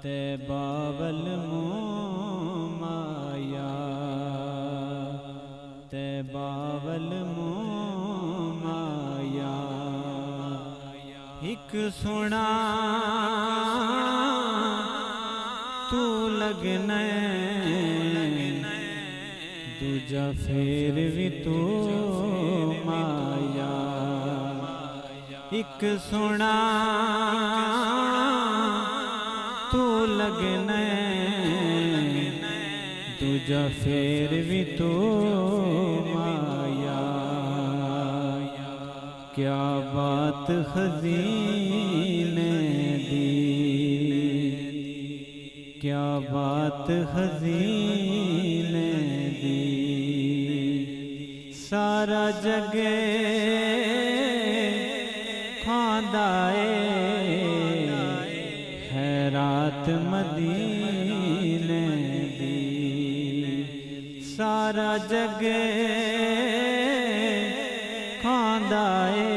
बावल माया ते बावल माया एक सुना तू लगने दूजा फेर भी तू माया एक सुना तू लगने दूजा फेर भी तू माया क्या बात खज़ीने दी क्या बात खज़ीने दी सारा जगे खांदाए रात मदीने दी सारा जग खांदाए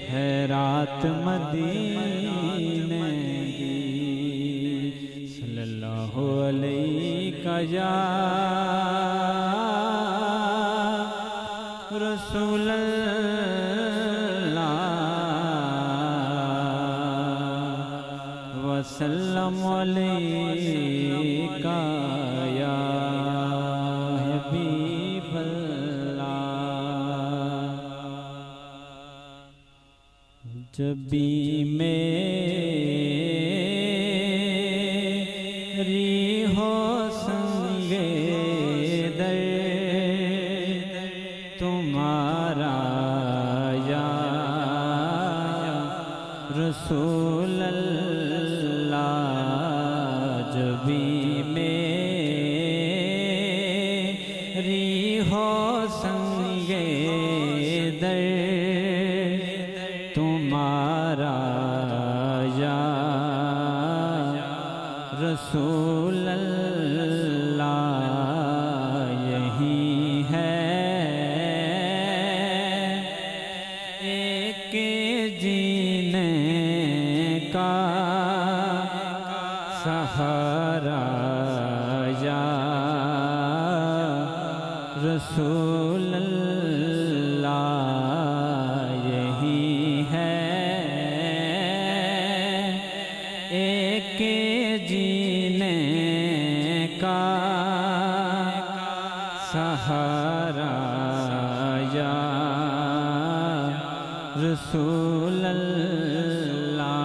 है रात मदीने दी सल्लल्लाहु अलैहि या रसूल वसल्लम अलैका या हबीबल्लाह। जब भी मेरी हो संगे दर तुम्हारा या रसूल जब भी मेरी हो संगे दर तुम्हारा या रसूल अल्लाह यही है एक जीने का सहारा या रसूल अल्लाह यही है एक जीने का सहारा या रसूल अल्लाह।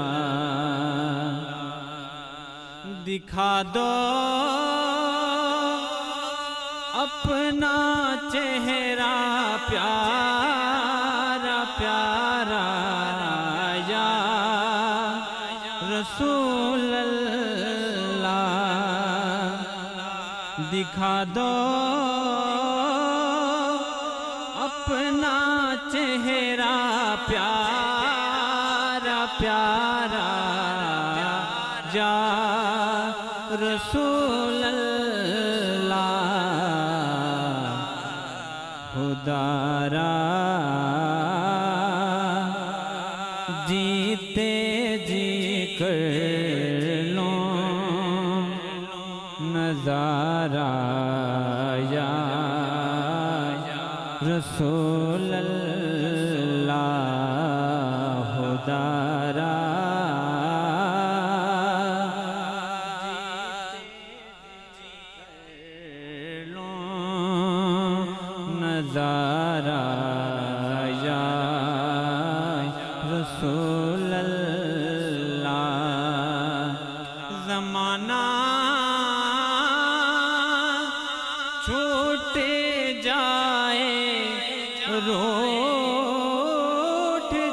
दिखा दो अपना चेहरा प्यारा प्यारा या रसूल अल्लाह। दिखा दो अपना चेहरा प्यारा प्यारा या रसूल अल्लाह। खुदारा जीते जी कर लो नज़ारा या रसूल अल्लाह। खुदारा नज़ारा या रसूल अल्लाह। ज़माना छूटे जाए रूठ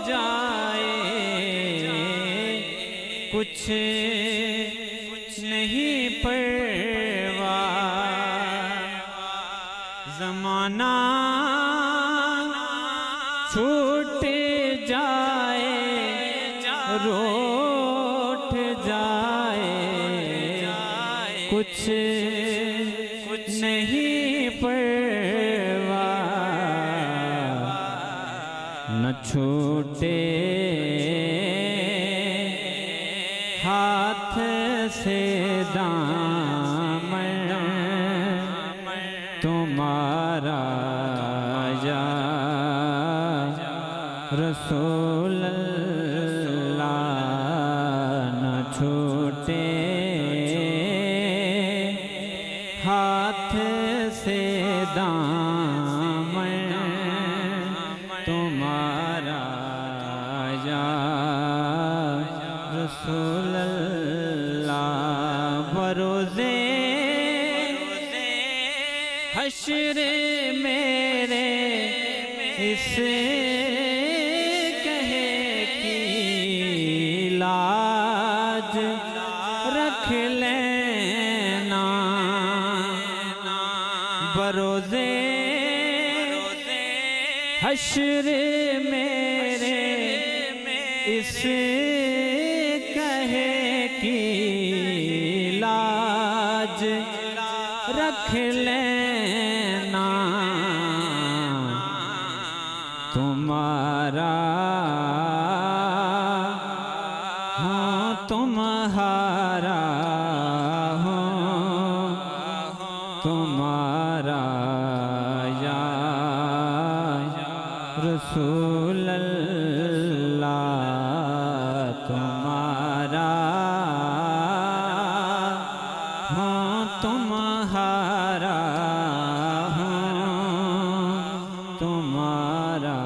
जाए कुछ नहीं परवाह। ज़माना छूट जाए रूठ जाए कुछ नहीं परवाह। न छूटे हाथ से दामन तुम्हारा या रसूल अल्लाह न छूटे हाथ से दामन तुम्हारा या रसूल अल्लाह। बरोज़े हश्र मेरे इस कहे की लाज रख लेना। बरोज़े हश्र मेरे इस कहे की लाज रख लेना। तुम्हारा हूँ तुम्हारा हूँ तुम्हारा या रसूल अल्लाह तुम्हारा हूँ तुम्हारा हूँ तुम्हारा